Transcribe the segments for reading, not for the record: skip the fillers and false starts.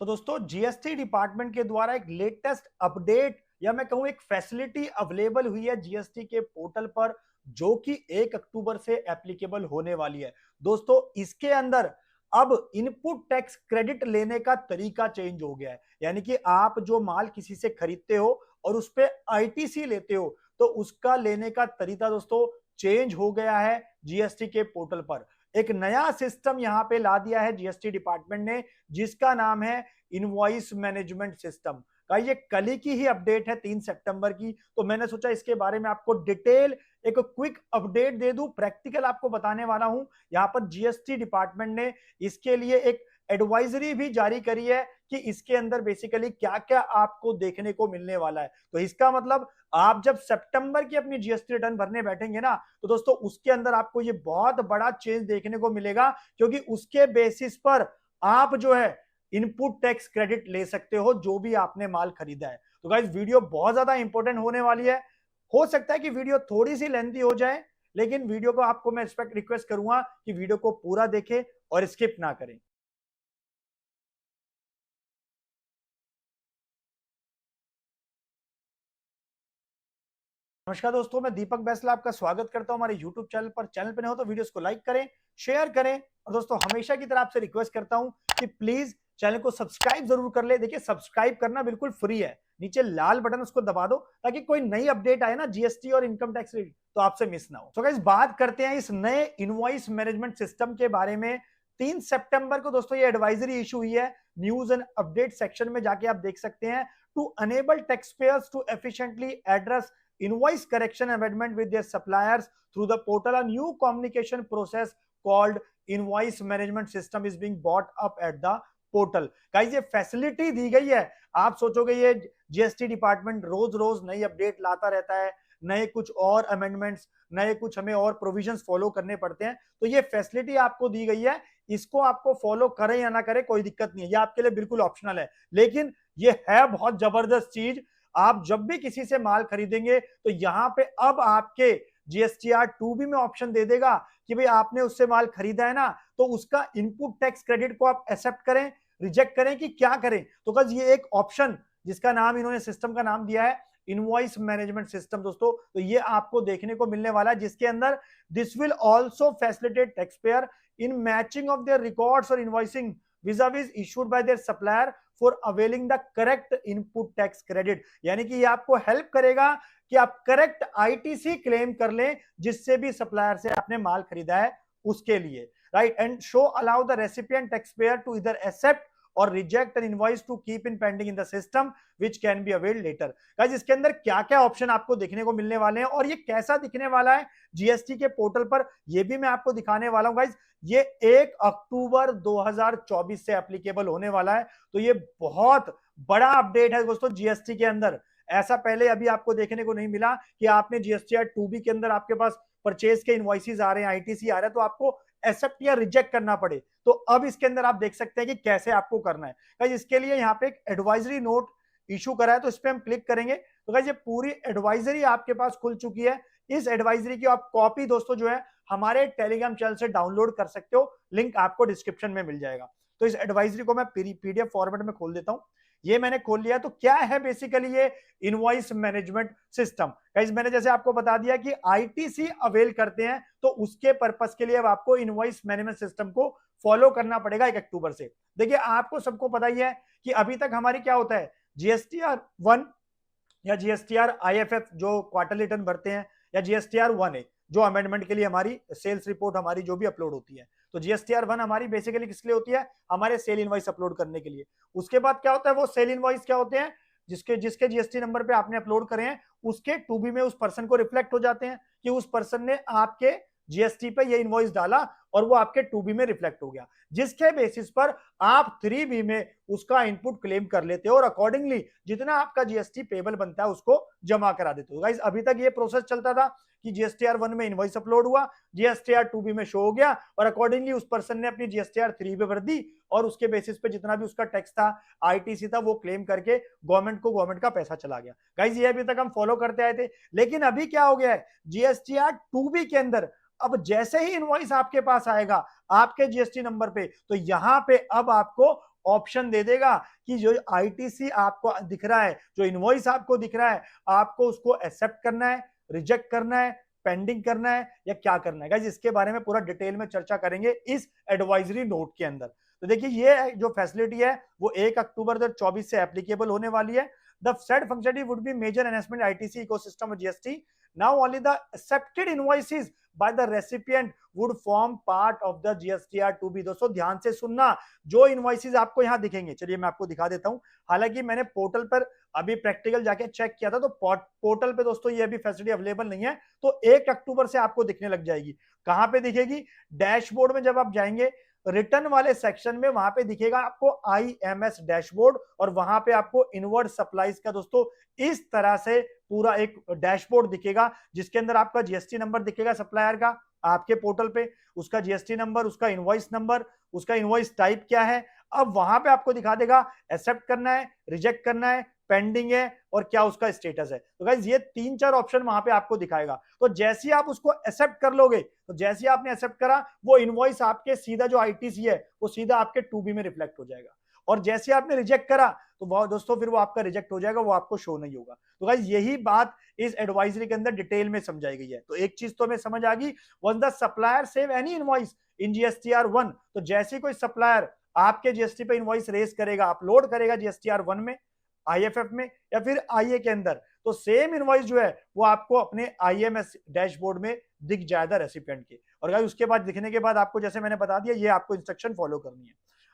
तो दोस्तों GST department के द्वारा एक लेटेस्ट अपडेट या मैं कहूं एक फैसिलिटी अवेलेबल हुई है जीएसटी के पोर्टल पर, जो कि 1 अक्टूबर से एप्लीकेबल होने वाली है। दोस्तों इसके अंदर अब इनपुट टैक्स क्रेडिट लेने का तरीका चेंज हो गया है। यानी कि आप जो माल किसी से खरीदते हो और उस पे आईटीसी लेते हो, तो उसका लेने का तरीका दोस्तों चेंज हो गया है जीएसटी के पोर्टल पर। एक नया सिस्टम यहां पे ला दिया है जीएसटी डिपार्टमेंट ने, जिसका नाम है इनवॉइस मैनेजमेंट सिस्टम का। ये कल की ही अपडेट है 3 सितंबर की, तो मैंने सोचा इसके बारे में आपको डिटेल एक क्विक अपडेट दे दूं, प्रैक्टिकल आपको बताने वाला हूं। यहां पर जीएसटी डिपार्टमेंट ने इसके लिए एक एडवाइजरी भी जारी करी है कि इसके अंदर बेसिकली क्या क्या आपको देखने को मिलने वाला है। तो इसका मतलब आप जब सितंबर की अपनी जीएसटी रिटर्न भरने बैठेंगे ना, तो दोस्तों उसके अंदर आपको ये बहुत बड़ा चेंज देखने को मिलेगा, क्योंकि उसके बेसिस पर आप जो है इनपुट टैक्स क्रेडिट ले सकते हो जो भी आपने माल खरीदा है। तो गाइस वीडियो बहुत ज्यादा इंपॉर्टेंट होने वाली है। हो सकता है कि वीडियो थोड़ी सी लेंथी हो जाए, लेकिन वीडियो को आपको मैं रिक्वेस्ट करूंगा कि वीडियो को पूरा देखें और स्किप ना करें। नमस्कार दोस्तों, मैं दीपक बैसला आपका स्वागत करता हूं हमारे YouTube चैनल पर। चैनल पे नहीं हो तो वीडियोस को लाइक करें, शेयर करें, और दोस्तों हमेशा की तरह आपसे रिक्वेस्ट करता हूं कि प्लीज चैनल को सब्सक्राइब जरूर कर ले। देखिए सब्सक्राइब करना बिल्कुल फ्री है, नीचे लाल बटन उसको दबा दो ताकि कोई नई अपडेट आए ना जीएसटी और इनकम टैक्स तो आपसे मिस ना हो। तो गाइस बात करते हैं इस नए इनवॉइस मैनेजमेंट सिस्टम के बारे में। 3 सितंबर को दोस्तों ये एडवाइजरी इशू हुई है। न्यूज एंड अपडेट सेक्शन में जाके आप देख सकते हैं। To enable tax payers to efficiently address invoice correction amendment with their suppliers through the portal, a new communication process called invoice management system is being brought up at the portal. Guys ये facility दी गई है। आप सोचोगे ये GST department रोज रोज नई update लाता रहता है, नए कुछ और अमेंडमेंट्स, नए कुछ हमें और प्रोविजंस फॉलो करने पड़ते हैं, तो ये फैसिलिटी आपको दी गई है। इसको आपको फॉलो करें या ना करें कोई दिक्कत नहीं है, ये आपके लिए बिल्कुल ऑप्शनल है, लेकिन ये है बहुत जबरदस्त चीज। आप जब भी किसी से माल खरीदेंगे तो यहां पे अब आपके जीएसटीआर 2B में ऑप्शन दे देगा कि भाई आपने उससे माल खरीदा है ना, तो उसका इनपुट टैक्स क्रेडिट को आप एक्सेप्ट करें, रिजेक्ट करें कि क्या करें। तो बस ये एक ऑप्शन जिसका नाम इन्होंने सिस्टम का नाम दिया है इनवॉइस मैनेजमेंट सिस्टम दोस्तों, तो ये आपको देखने को मिलने वाला है, जिसके अंदर this will also facilitate tax payer in matching of their records और invoicing vis-a-vis issued by their supplier for availing the correct input tax credit। यानी कि ये आपको हेल्प करेगा कि आप करेक्ट आईटीसी क्लेम कर लें जिससे भी सप्लायर से आपने माल खरीदा है उसके लिए, right. And show allow the recipient tax payer to इधर एक्सेप्ट और reject an invoice to keep in pending in the system which can be availed later. Guys इसके अंदर क्या क्या ऑप्शन आपको देखने को मिलने वाले हैं और ये कैसा दिखने वाला है जीएसटी के पोर्टल पर, ये भी मैं आपको दिखाने वाला हूं। गाइस ये 1 अक्टूबर 2024 से एप्लीकेबल होने वाला है, तो ये बहुत बड़ा अपडेट है दोस्तों जीएसटी के अंदर। ऐसा पहले अभी आपको देखने को नहीं मिला कि आपने जीएसटीआर 2B के अंदर आपके पास परचेज के इनवॉइसेस आ रहे हैं, आईटीसी आ रहा है, तो आपको एक्सेप्ट या रिजेक्ट करना पड़े। तो अब इसके अंदर आप देख सकते हैं कि कैसे आपको करना है। गाइस इसके लिए यहाँ पे एक एडवाइजरी नोट इशू करा है, तो इस पर हम क्लिक करेंगे तो गाइस ये पूरी एडवाइजरी आपके पास खुल चुकी है। इस एडवाइजरी की आप कॉपी दोस्तों जो है हमारे टेलीग्राम चैनल से डाउनलोड कर सकते हो, लिंक आपको डिस्क्रिप्शन में मिल जाएगा। तो इस एडवाइजरी को मैं पीडीएफ फॉर्मेट में खोल देता हूं। ये मैंने खोल लिया। तो क्या है बेसिकली ये इनवॉइस मैनेजमेंट सिस्टम। गाइस मैंने जैसे आपको बता दिया कि आईटीसी अवेल करते हैं, तो उसके पर्पस के लिए अब आपको इनवॉइस मैनेजमेंट सिस्टम को फॉलो करना पड़ेगा 1 अक्टूबर से। देखिए आपको सबको पता ही है कि अभी तक हमारी क्या होता है, जीएसटीआर 1 या जीएसटीआर आईएफएफ जो क्वार्टरली रिटर्न भरते हैं, या जीएसटीआर 1A जो अमेंडमेंट के लिए हमारी सेल्स रिपोर्ट हमारी जो भी अपलोड होती है। तो जीएसटीआर 1 हमारी बेसिकली किसके लिए होती है, हमारे सेल इनवॉइस अपलोड करने के लिए। उसके बाद क्या होता है, वो सेल इनवॉइस क्या होते हैं, जिसके जिसके जीएसटी नंबर पे आपने अपलोड करे हैं उसके 2B में उस पर्सन को रिफ्लेक्ट हो जाते हैं कि उस पर्सन ने आपके जीएसटी पे ये इनवॉइस डाला और वो आपके 2B में रिफ्लेक्ट हो गया, जिसके बेसिस पर आप 3B में उसका इनपुट क्लेम कर लेते हो और अकॉर्डिंगली जितना आपका जीएसटी पेबल बनता है उसको जमा करा देते हो। गाइस अभी तक ये प्रोसेस चलता था कि जीएसटीआर 1 में इनवॉइस अपलोड हुआ, जीएसटीआर 2B में शो हो गया और अकॉर्डिंगली उस पर्सन ने अपनी जीएसटीआर 3 पे भर दी और उसके बेसिस पे जितना भी उसका टैक्स था, आईटीसी था, वो क्लेम करके गवर्नमेंट का पैसा चला गया। गाइस ये अभी तक हम फॉलो करते आए थे, लेकिन अभी क्या हो गया है, जीएसटीआर 2B के अंदर अब जैसे ही इनवॉइस आपके पास आएगा आपके जीएसटी नंबर पे, तो यहां पे अब आपको ऑप्शन दे देगा कि जो आईटीसी आपको दिख रहा है, जो इनवॉइस आपको दिख रहा है, आपको उसको एक्सेप्ट करना है, रिजेक्ट करना है, पेंडिंग करना है या क्या करना है। गाइस इसके बारे में पूरा डिटेल में चर्चा करेंगे इस एडवाइजरी नोट के अंदर। तो देखिए ये जो फैसिलिटी है वो 1 अक्टूबर 2024 से एप्लीकेबल होने वाली है। The said functionality would be major enhancement in ITC ecosystem of GST. Now only the accepted invoices by the recipient would form part of the GSTR2B। दोस्तों ध्यान से सुनना, जो इनवॉइसेस आपको यहां दिखेंगे, चलिए मैं आपको दिखा देता हूं। हालांकि मैंने पोर्टल पर अभी प्रैक्टिकल जाके चेक किया था, तो पोर्टल पे दोस्तों ये अभी फैसिलिटी अवेलेबल नहीं है, तो 1 अक्टूबर से आपको दिखने लग जाएगी। कहां पे दिखेगी? डैशबोर्ड में जब आप जाएंगे रिटर्न वाले सेक्शन में, वहां पे दिखेगा आपको आईएमएस डैशबोर्ड, और वहां पे आपको इनवर्ड सप्लाईज का दोस्तों इस तरह से पूरा एक डैशबोर्ड दिखेगा, जिसके अंदर आपका जीएसटी नंबर दिखेगा सप्लायर का आपके पोर्टल पे, उसका जीएसटी नंबर, उसका इनवॉइस नंबर, उसका इनवॉइस टाइप क्या है। अब वहां पे आपको दिखा देगा एक्सेप्ट करना है, रिजेक्ट करना है, पेंडिंग है और क्या उसका स्टेटस है। तो गाइस ये 3-4 ऑप्शन वहां पे आपको दिखाएगा। तो जैसे ही आप उसको एक्सेप्ट कर लोगे, तो जैसे ही आपने एक्सेप्ट करा, वो इनवॉइस आपके सीधा जो आईटीसी है वो सीधा आपके 2B में रिफ्लेक्ट हो जाएगा। और जैसे आपने रिजेक्ट करा तो वो दोस्तों फिर वो आपका रिजेक्ट हो जाएगा, वो आपको शो नहीं होगा। तो गाइस यही बात इस एडवाइजरी के अंदर डिटेल में समझाई गई है। तो एक चीज तो हमें समझ आ गई, one the supplier save any invoice in GSTR 1, तो जैसे कोई सप्लायर आपके जीएसटी पे इनवॉइस रेस करेगा, अपलोड करेगा जीएसटीआर 1 में, आईएफएफ में या फिर आईए के अंदर, तो सेम इनवॉइस जो है वो आपको अपने आईएमएस डैशबोर्ड में दिख जाएगा रेसिपिएंट के। और गाइस उसके बाद दिखने के बाद आपको, जैसे मैंने बता दिया, ये आपको इंस्ट्रक्शन फॉलो करनी है।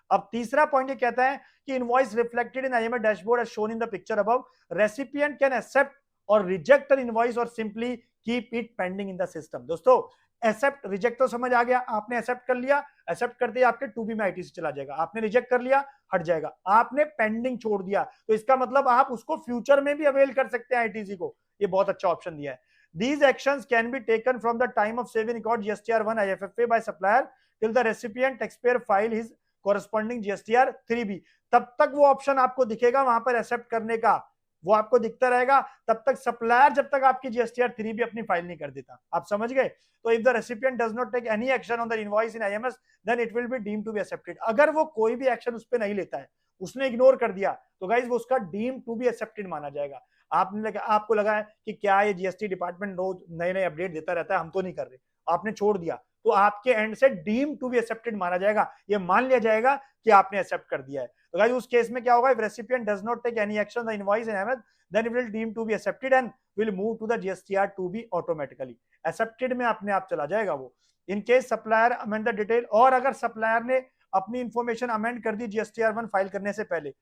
अब तीसरा पॉइंट ये कहता है कि invoice reflected in IMS dashboard as shown in the picture above, recipient can accept और रिजेक्ट एन इनवॉइस और simply keep it pending in the system. दोस्तों एक्सेप्ट रिजेक्ट तो समझ आ गया, आपने एक्सेप्ट कर लिया, एक्सेप्ट करते ही आपके 2B में आईटीसी चला जाएगा, आपने रिजेक्ट कर लिया, हट जाएगा, आपने पेंडिंग छोड़ दिया, तो इसका मतलब आप उसको फ्यूचर में भी अवेल कर सकते हैं आईटीसी को। ये बहुत अच्छा ऑप्शन दिया है। These actions can be taken from the time of saving record GSTR1 IFFA by supplier till the recipient taxpayer file his corresponding GSTR3B। तब तक वो ऑप्शन आपको दिखेगा वहां पर एक्सेप्ट करने का, वो आपको दिखता रहेगा तब तक सप्लायर, जब तक आपकी GSTR3B अपनी फाइल नहीं कर देता। आप समझ गए? तो if the recipient does not take any action on the invoice in IMS then it will be deemed to be accepted. अगर वो कोई भी एक्शन उस पर नहीं लेता है, उसने इग्नोर कर दिया, तो गाइज वो उसका डीम्ड टू बी एक्सेप्टेड माना जाएगा। आपको लगा है कि क्या ये जीएसटी डिपार्टमेंट रोज नए नए अपडेट देता रहता है, हम तो नहीं कर रहे, आपने छोड़ दिया, तो आपके एंड से डीम टू बी एक्सेप्टेड माना जाएगा, ये मान लिया जाएगा कि आपने एक्सेप्ट कर दिया है। तो गाइस उस केस में क्या होगा? If recipient does not take any action the invoice in अहमद then it will deem to be accepted and will move to the GSTR two B automatically. Accepted में अपने आप चला जाएगा वो। In case supplier amend the detail, और अगर supplier ने अपनी इंफॉर्मेशन अमेंड कर दी जीएसटीआर1 फाइल करने से पहले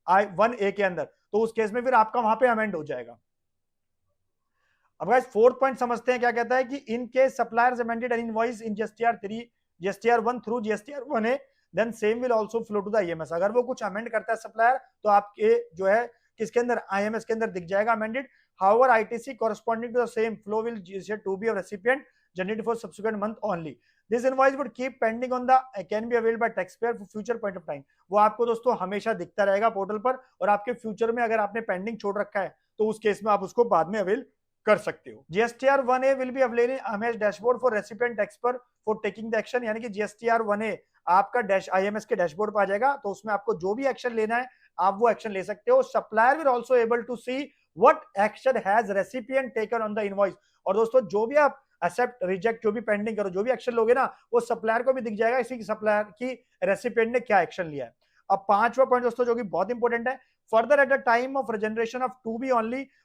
I1A के अंदर, तो उस केस में फिर आपका वहां पे अमेंड हो जाएगा। अब गाइस फोर्थ पॉइंट समझते हैं, क्या कहता है कि in case suppliers amended an invoice in GSTR three GSTR one through GSTR one A then same will also flow to the IMS. अगर वो कुछ अमेंड करता है सप्लायर, तो आपके जो है किसके अंदर, आईएमएस के अंदर दिख जाएगा amended. However ITC corresponding to the same flow will GSTR2B of recipient generated for subsequent month only. This invoice would keep pending on the can be availed by taxpayer for future point of time. वो आपको दोस्तों हमेशा दिखता रहेगा portal पर, और आपके future में अगर आपने पेंडिंग छोड़ रखा है तो उस केस में आप उसको बाद में अवेल कर सकते हो। GSTR1A will be available in IMS dashboard for recipient taxpayer for taking the action, यानी कि GSTR1A आपका आईएमएस के डैशबोर्ड पर आ जाएगा, तो उसमें आपको जो भी एक्शन लेना है आप वो एक्शन ले सकते हो। Supplier will also able to see what action has recipient taken on the invoice. और दोस्तों जो भी आप एक्सेप्ट रिजेक्ट जो भी पेंडिंग करो, जो भी एक्शन लोगे ना, वो सप्लायर को भी दिख जाएगा इसी सप्लायर की रेसिपिएंट ने क्या एक्शन लिया है। अब पांचवा पॉइंट दोस्तों जो कि बहुत इंपॉर्टेंट है, further at the time of generation of 2B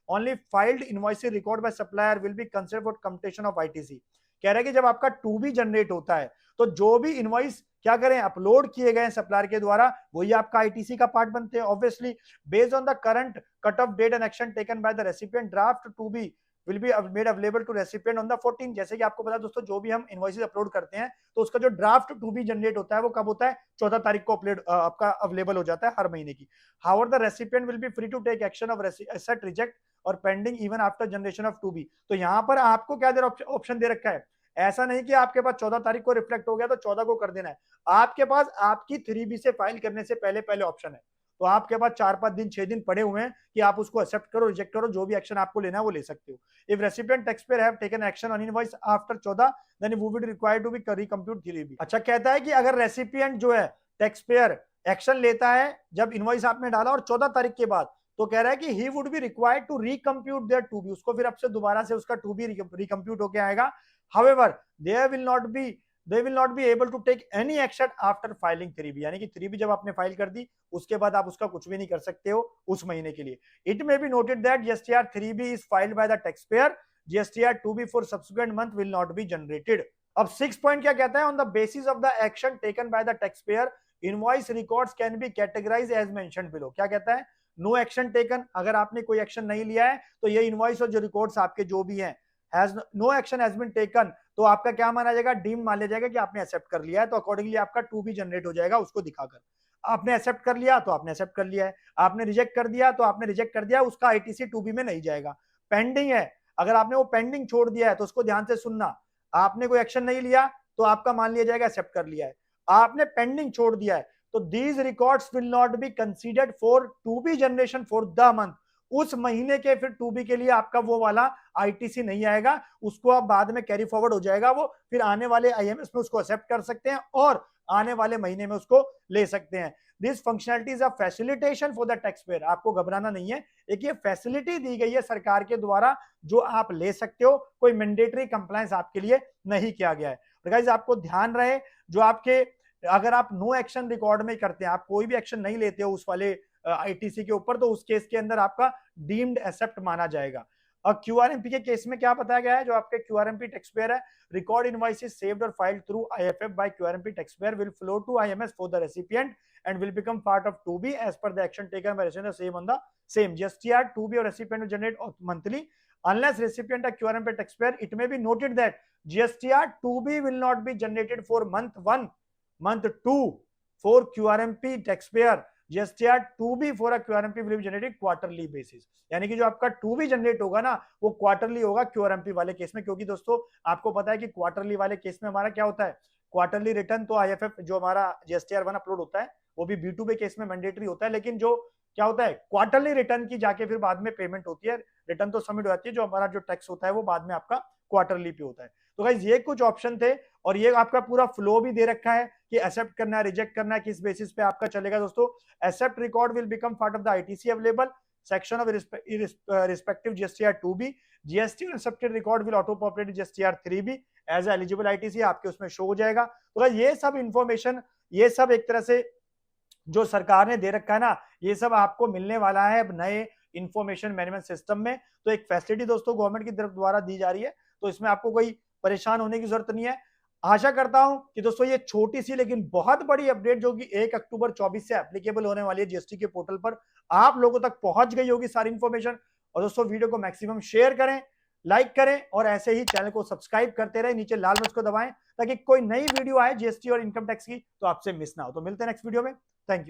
only filed invoices record by supplier will be considered for computation of ITC। कह रहा है कि जब आपका 2B जनरेट होता है, तो जो भी इनवॉइस क्या करें अपलोड किए गए सप्लायर के द्वारा, वही आपका आईटीसी का पार्ट बनते हैं। Obviously based on the current cut off date and action taken by the recipient, draft 2B will be made available to recipient on the 14। जैसे कि आपको पता है दोस्तों, जो भी हम इनवॉइसेस अपलोड करते हैं, तो उसका जो ड्राफ्ट 2B जनरेट होता है वो कब होता है? 14 तारीख को अपलोड आपका अवेलेबल हो जाता है हर महीने की। However, the recipient will be free to take action of accept, reject और pending even after generation of 2B। तो यहाँ पर आपको क्या ऑप्शन दे रखा है? ऐसा नहीं कि आपके पास 14 तारीख को रिफ्लेक्ट हो गया तो 14 को कर देना है, आपके पास आपकी 3B से फाइल करने से पहले पहले ऑप्शन है। तो आपके पास 4-5 दिन 6 दिन पड़े हुए हैं कि आप उसको एक्सेप्ट करो, रिजेक्ट करो, जो भी एक्शन आपको लेना है वो ले सकते हो। If recipient taxpayer have taken action on invoice after 14 then वो will require to be recompute 3B। अच्छा कहता है कि अगर रेसिपिएंट जो है टैक्सपेयर एक्शन लेता है जब इनवॉइस आपने डाला और 14 तारीख के बाद, तो कह रहा है कि he would be required to recompute their two B, उसको फिर अब से दोबारा से उसका टू बी रिकम्प्यूट होके आएगा। However they will not be able to take any action after filing 3B, यानी कि 3B जब आपने फाइल कर दी उसके बाद आप उसका कुछ भी नहीं कर सकते हो उस महीने के लिए। It may be noted that GSTR 3B is filed by the tax payer, GSTR 2B for subsequent month will not be generated. अब 6 पॉइंट क्या कहता है, on the basis of the action taken by the tax payer invoice records can be categorise as mentioned below. क्या कहता है, no action taken, अगर आपने कोई एक्शन नहीं लिया है तो ये इनवॉइस और जो रिकॉर्ड्स आपके जो भी हैं, has no action has been taken, तो आपका क्या माना जाएगा, डीम मान लिया जाएगा कि आपने एक्सेप्ट कर लिया है, तो अकॉर्डिंगली आपका 2B जनरेट हो जाएगा उसको दिखाकर। आपने एक्सेप्ट कर लिया तो आपने एक्सेप्ट कर लिया है, आपने रिजेक्ट कर दिया तो आपने रिजेक्ट कर दिया, उसका ITC 2B में नहीं जाएगा। पेंडिंग है, अगर आपने वो पेंडिंग छोड़ दिया है तो उसको ध्यान से सुनना, आपने कोई एक्शन नहीं लिया तो आपका मान लिया जाएगा एक्सेप्ट कर लिया है, आपने पेंडिंग छोड़ दिया है तो these records will not be considered for 2B generation for the month, उस महीने के फिर 2B के लिए आपका वो वाला ITC नहीं आएगा, उसको आप बाद में कैरी फॉरवर्ड हो जाएगा, वो फिर आने वाले IMS में उसको एक्सेप्ट कर सकते हैं और आने वाले महीने में उसको ले सकते हैं। This functionalities of facilitation for the tax pair, आपको घबराना नहीं है, एक ये फैसिलिटी दी गई है सरकार के द्वारा जो आप ले सकते हो, कोई मैंडेटरी कंप्लायंस आपके लिए नहीं किया गया है। तो गाइस आपको ध्यान रहे, जो आपके अगर आप नो एक्शन रिकॉर्ड में करते हैं, आप कोई भी एक्शन नहीं लेते हो उस वाले ITC के ऊपर, तो उस केस के अंदर आपका डीम्ड एक्सेप्ट माना जाएगा। और QRMP के केस में क्या बताया गया है, जो आपके QRMP टैक्स पेयर है, रिकॉर्ड इनवॉइसेस सेव्ड और filed through IFF by QRMP tax payer will flow to IMS for the recipient and will become part of 2B as per the action taken by recipient the same on the same. GSTR 2B or recipient will generate monthly unless recipient a QRMP taxpayer. It may be noted that GSTR 2B will not be generated for month 1, month 2 for QRMP taxpayer. GSTR 2B for a QRMP will be generated quarterly basis, यानी कि जो आपका 2B generate होगा ना वो quarterly होगा QRMP वाले case में, क्योंकि दोस्तों आपको पता है कि क्वार्टरली वाले केस में हमारा क्या होता है, क्वार्टरली रिटर्न तो IFF जो हमारा GSTR 1 अपलोड होता है वो भी B2B केस में मैंडेटरी होता है, लेकिन जो क्या होता है क्वार्टरली रिटर्न की जाके फिर बाद में पेमेंट होती है, रिटर्न तो सबमिट हो जाती है, जो हमारा जो टैक्स होता है वो बाद में आपका क्वार्टरली पे होता है। तो गाइस ये कुछ ऑप्शन थे और ये आपका पूरा फ्लो भी दे रखा है कि एक्सेप्ट करना है, रिजेक्ट करना है, किस बेसिस पे आपका चलेगा दोस्तों। Accept record will become part of the ITC available section of respective GSTR 2B, GST accepted record will auto populate GSTR 3B as eligible ITC, आपके उसमें शो हो जाएगा। तो गाइस ये सब इंफॉर्मेशन, ये सब एक तरह से जो सरकार ने दे रखा है ना, ये सब आपको मिलने वाला है अब नए इंफॉर्मेशन मैनेजमेंट सिस्टम में। तो एक फैसिलिटी दोस्तों गवर्नमेंट की तरफ द्वारा दी जा रही है, तो इसमें आपको कोई परेशान होने की जरूरत नहीं है। आशा करता हूं कि दोस्तों ये छोटी सी लेकिन बहुत बड़ी अपडेट जो कि 1 अक्टूबर 24 से एप्लीकेबल होने वाली है GST के पोर्टल पर, आप लोगों तक पहुंच गई होगी सारी इंफॉर्मेशन। और दोस्तों वीडियो को मैक्सिमम शेयर करें, लाइक करें और ऐसे ही चैनल को सब्सक्राइब करते रहे, नीचे लाल बटन को दबाएं ताकि कोई नई वीडियो आए GST और इनकम टैक्स की तो आपसे मिस ना हो। तो मिलते हैं नेक्स्ट वीडियो में, थैंक यू।